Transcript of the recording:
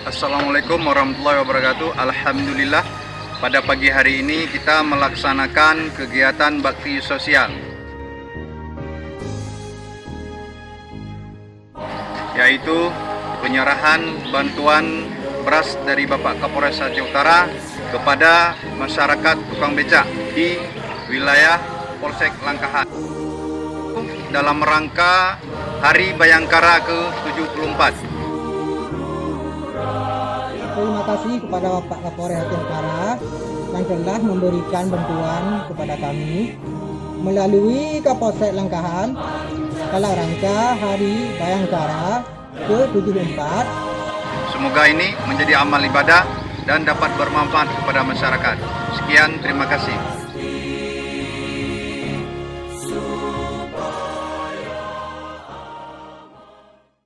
Assalamualaikum warahmatullahi wabarakatuh. Alhamdulillah, pada pagi hari ini kita melaksanakan kegiatan bakti sosial, yaitu penyerahan bantuan beras dari Bapak Kapolres Aceh Utara kepada masyarakat tukang becak di wilayah Polsek Langkahan dalam rangka Hari Bayangkara ke-74. Terima kasih kepada Bapak Kapolres Aceh Utara yang telah memberikan bantuan kepada kami melalui Kapolsek Langkahan dalam rangka Hari Bayangkara ke-74. Semoga ini menjadi amal ibadah dan dapat bermanfaat kepada masyarakat. Sekian, terima kasih.